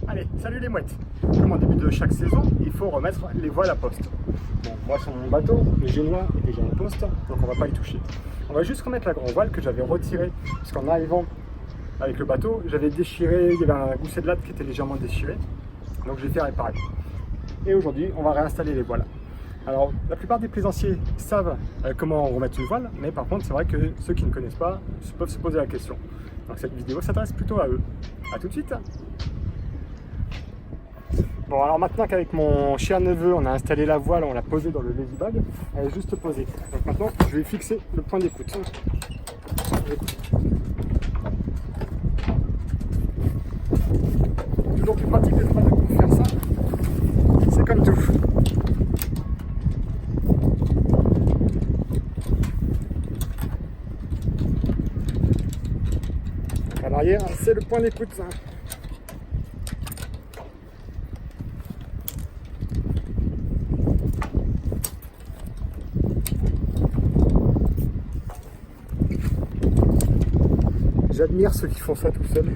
Allez, salut les mouettes! Comme en début de chaque saison, il faut remettre les voiles à poste. Bon, moi sur mon bateau, le génois est déjà en poste, donc on va pas y toucher. On va juste remettre la grand voile que j'avais retirée, parce qu'en arrivant avec le bateau, j'avais déchiré, il y avait un gousset de latte qui était légèrement déchiré, donc je l'ai fait réparer. Et aujourd'hui, on va réinstaller les voiles. Alors, la plupart des plaisanciers savent comment remettre une voile, mais par contre, c'est vrai que ceux qui ne connaissent pas peuvent se poser la question. Donc cette vidéo s'adresse plutôt à eux. A tout de suite! Bon, alors maintenant qu'avec mon cher neveu, on a installé la voile, on l'a posée dans le lazy bag, elle est juste posée. Donc maintenant, je vais fixer le point d'écoute. Toujours plus pratique d'être à deux pour faire ça. C'est comme tout. À l'arrière, c'est le point d'écoute. J'admire ceux qui font ça tout seuls.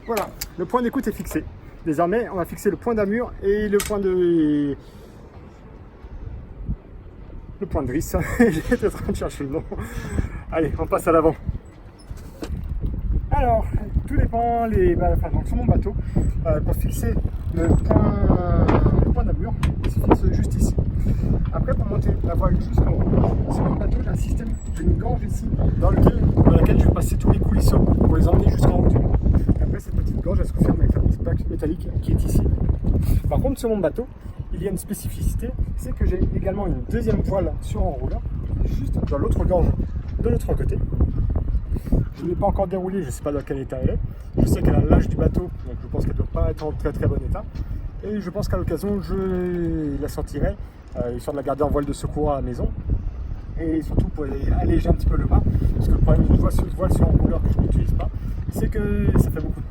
Voilà, le point d'écoute est fixé. Désormais, on va fixer le point d'amure et le point de drisse. J'étais en train de chercher le nom. Allez, on passe à l'avant. Alors, tout dépend, donc sur mon bateau, pour fixer le point d'amure, il se fixe juste ici. Après, pour monter la voile jusqu'en haut, sur mon bateau, j'ai une gorge ici, dans laquelle je vais passer tous les coulisseaux pour les emmener jusqu'en haut du mât. Après, cette petite gorge, elle se referme avec la petite plaque métallique qui est ici. Par contre, sur mon bateau, il y a une spécificité, c'est que j'ai également une deuxième voile sur enrouleur, juste dans l'autre gorge de l'autre côté. Je ne l'ai pas encore déroulée, je ne sais pas dans quel état elle est. Je sais qu'elle a l'âge du bateau, donc je pense qu'elle ne doit pas être en très très bon état. Et je pense qu'à l'occasion, je la sortirai, histoire de la garder en voile de secours à la maison. Et surtout pour alléger un petit peu le mât. Parce que le problème d'une voile sur enrouleur que je n'utilise pas, c'est que ça fait beaucoup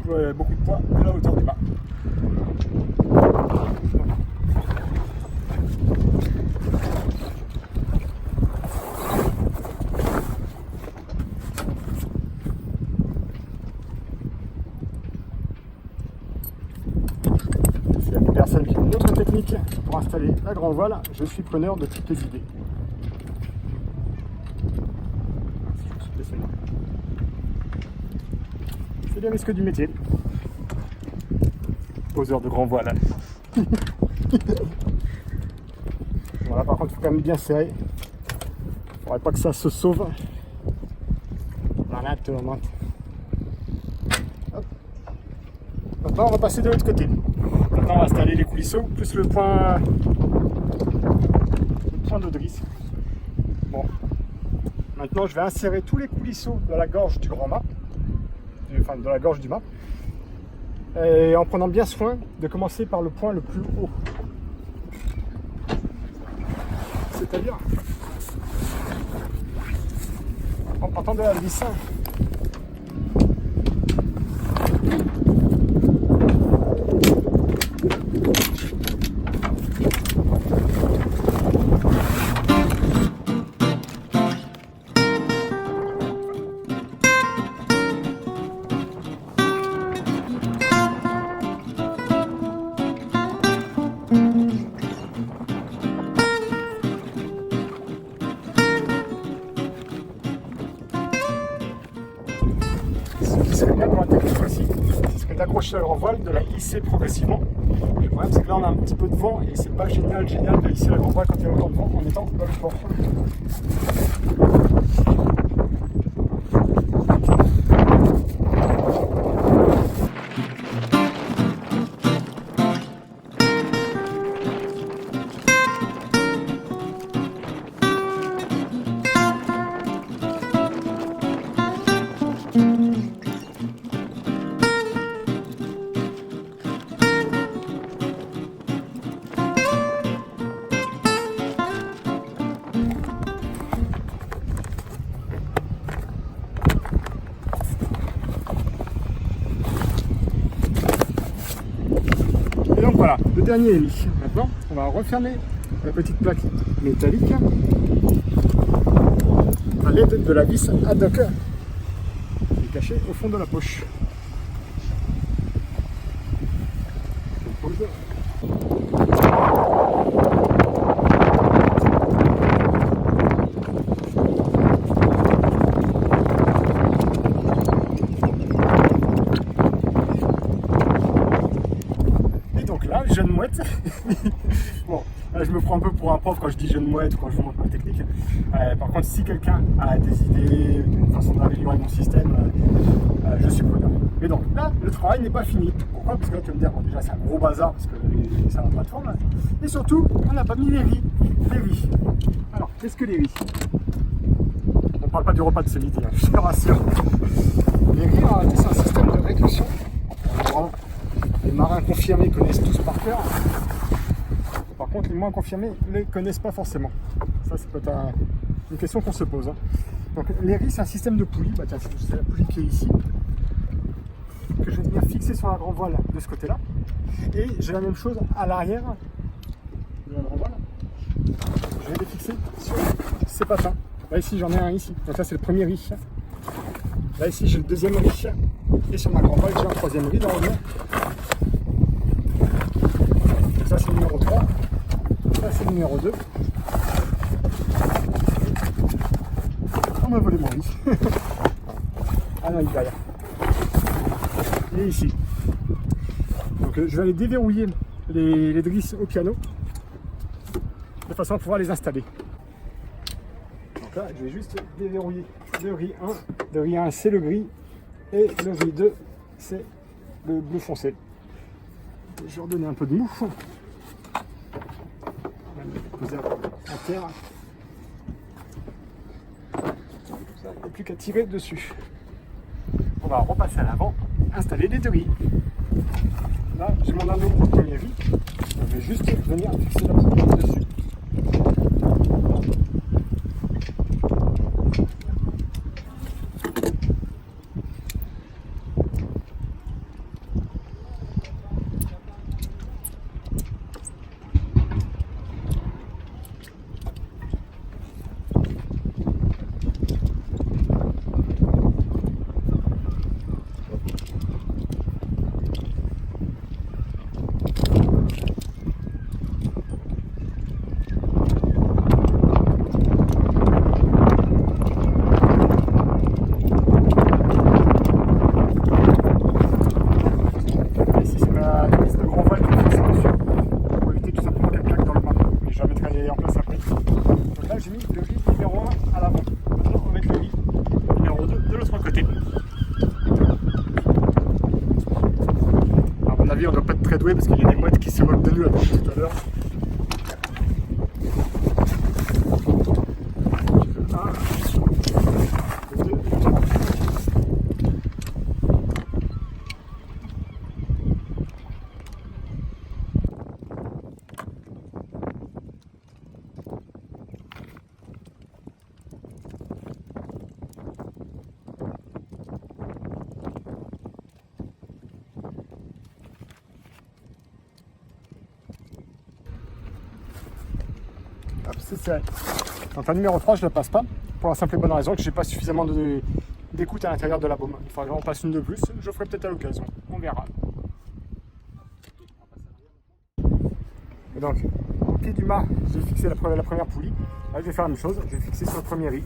de poids de la hauteur du mât. S'il y a des personnes qui ont une autre technique pour installer la grand voile, je suis preneur de toutes les idées. C'est les risques du métier. Poseur de grand voile. Voilà, par contre, il faut quand même bien serrer. Il ne faudrait pas que ça se sauve. Voilà, tourmente. Maintenant, on va passer de l'autre côté. Maintenant, on va installer les coulisseaux, plus le point de drisse. Bon. Maintenant, je vais insérer tous les coulisseaux dans la gorge du grand mât. Enfin, de la gorge du mât. Et en prenant bien soin de commencer par le point le plus haut. C'est-à-dire en partant de la vis. Ce serait bien pour la technique aussi, ce serait d'accrocher la grand voile, de la hisser progressivement. Le problème c'est que là on a un petit peu de vent et c'est pas génial de hisser la grand voile quand il y a autant de vent en étant dans le port. dernier riz. Maintenant, on va refermer la petite plaque métallique à l'aide de la vis ad hoc qui est cachée au fond de la poche. Je pose. Jeune mouette. Bon, là, je me prends un peu pour un prof quand je dis jeune mouette ou quand je vous montre ma technique. Par contre, si quelqu'un a des idées, une façon d'améliorer mon système, je suis preneur. Mais donc là, le travail n'est pas fini. Pourquoi? Parce que là, tu vas me dire, bon, déjà, c'est un gros bazar parce que ça n'a pas de forme. Et surtout, on n'a pas mis les riz. Les riz. Alors, qu'est-ce que les riz? On ne parle pas du repas de ce midi, hein, je te rassure. Les riz, en réalité, c'est un système de réduction. Les marins confirmés connaissent tous par cœur. Par contre, les moins confirmés ne les connaissent pas forcément. Ça, c'est peut-être une question qu'on se pose. Donc, les riz, c'est un système de poulies. Bah, tiens, c'est la poulie qui est ici, que je vais venir fixer sur la grand voile de ce côté-là. Et j'ai la même chose à l'arrière de la grand voile. Je vais les fixer sur ces patins. Là, ici, j'en ai un ici. Donc, ça, c'est le premier riz. Là, ici, j'ai le deuxième riz. Et sur ma grand voile, j'ai un troisième riz dans le mur. Ça c'est le numéro 3, ça c'est le numéro 2. On m'a volé mon riz. Ah non, il est derrière. Il est ici. Donc je vais aller déverrouiller les drisses au piano de façon à pouvoir les installer. Donc là, je vais juste déverrouiller le riz 1. Le riz 1 c'est le gris et le riz 2 c'est le bleu foncé. Je vais redonner un peu de mou. On va le poser à terre. Ça, il n'y a plus qu'à tirer dessus. On va repasser à l'avant, installer les deux riz. Là, j'ai mon anneau pour le premier riz. Je vais juste venir fixer la poulie dessus. On doit pas être très doué parce qu'il y a des mouettes qui se moquent de nous tout à l'heure. C'est serré. Donc la numéro 3, je ne la passe pas, pour la simple et bonne raison que j'ai pas suffisamment d'écoute à l'intérieur de la baume. Il faudra que j'en passe une de plus, je ferai peut-être à l'occasion, on verra. Et donc, au pied du mât, j'ai fixé la première poulie. Là, je vais faire la même chose, je vais fixer sur le premier riz.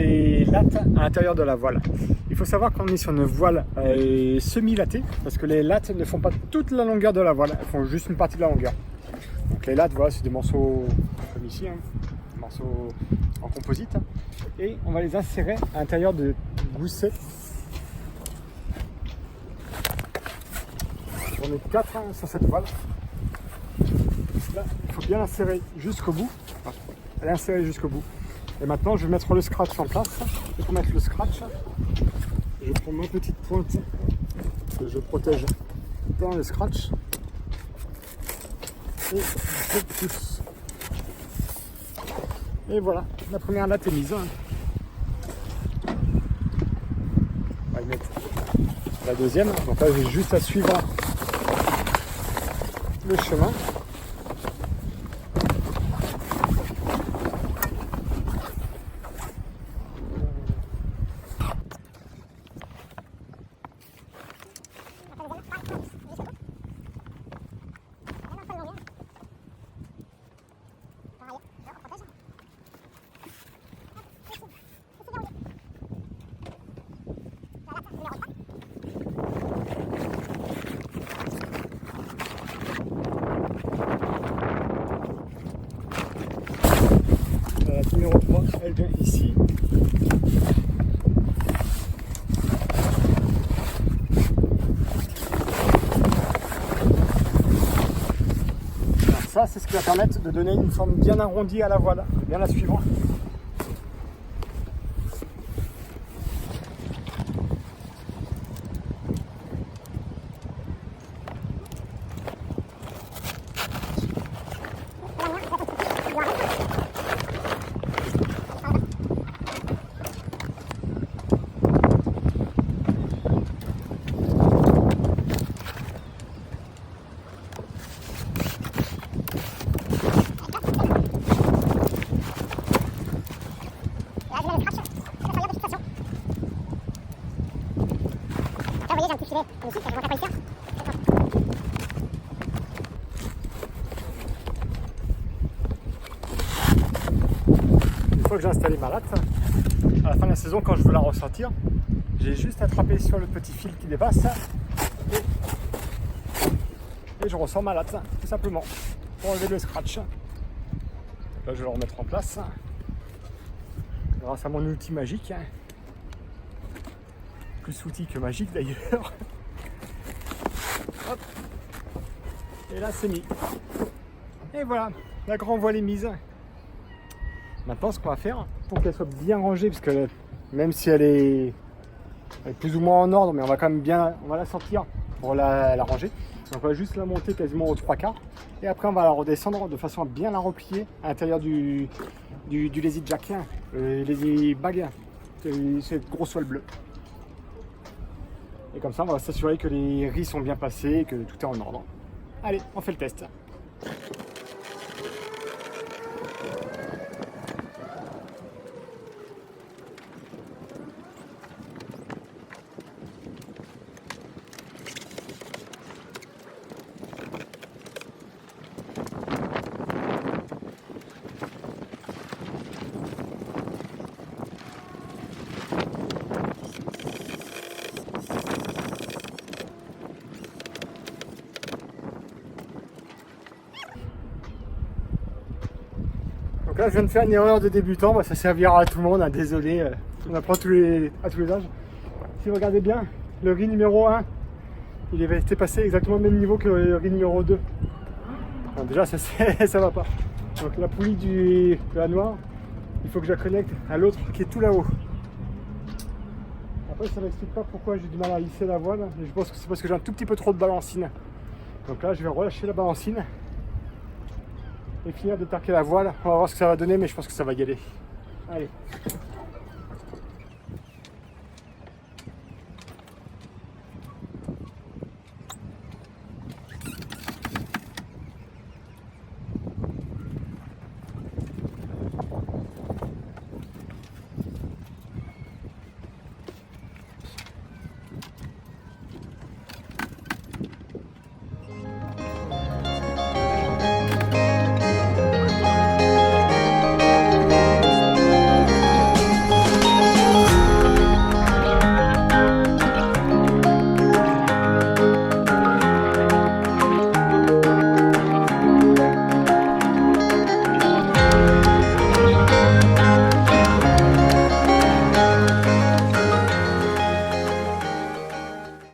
les lattes à l'intérieur de la voile. Il faut savoir qu'on est sur une voile semi-lattée, parce que les lattes ne font pas toute la longueur de la voile, elles font juste une partie de la longueur. Donc les lattes, voilà, c'est des morceaux comme ici, hein, des morceaux en composite, et on va les insérer à l'intérieur de goussets. J'en ai 4 sur cette voile. Là, il faut bien l'insérer jusqu'au bout. L'insérer jusqu'au bout. Et maintenant, je vais mettre le scratch en place. Et pour mettre le scratch, je prends ma petite pointe que je protège dans le scratch. Et je pousse. Et voilà, la première latte est mise. On va y mettre la deuxième. Donc là, j'ai juste à suivre le chemin. Numéro 3, elle vient ici. Alors ça, c'est ce qui va permettre de donner une forme bien arrondie à la voile, bien la suivre. Une fois que j'ai installé ma latte, à la fin de la saison, quand je veux la ressortir, j'ai juste à attraper sur le petit fil qui dépasse et je ressors ma latte, tout simplement, pour enlever le scratch. Là, je vais le remettre en place grâce à mon outil magique. Plus outil que magique d'ailleurs. Hop. Et là, c'est mis. Et voilà, la grande voile est mise. Maintenant, ce qu'on va faire pour qu'elle soit bien rangée, parce que même si elle est plus ou moins en ordre, mais on va quand même bien, on va la sortir pour la ranger. Donc on va juste la monter quasiment aux 3/4 et après on va la redescendre de façon à bien la replier à l'intérieur du lazy jack, lazy bag, cette grosse toile bleue. Et comme ça on va s'assurer que les riz sont bien passés et que tout est en ordre. Allez, on fait le test. Donc là je viens de faire une erreur de débutant, bah, ça servira à tout le monde, hein, désolé, on apprend à tous les âges. Si vous regardez bien, le riz numéro 1, il était passé exactement au même niveau que le riz numéro 2. Donc déjà ça va pas. Donc la poulie de la noire, il faut que je la connecte à l'autre qui est tout là-haut. Après ça m'explique pas pourquoi j'ai du mal à lisser la voile, mais je pense que c'est parce que j'ai un tout petit peu trop de balancine. Donc là je vais relâcher la balancine et finir de tarquer la voile. On va voir ce que ça va donner, mais je pense que ça va y aller. Allez.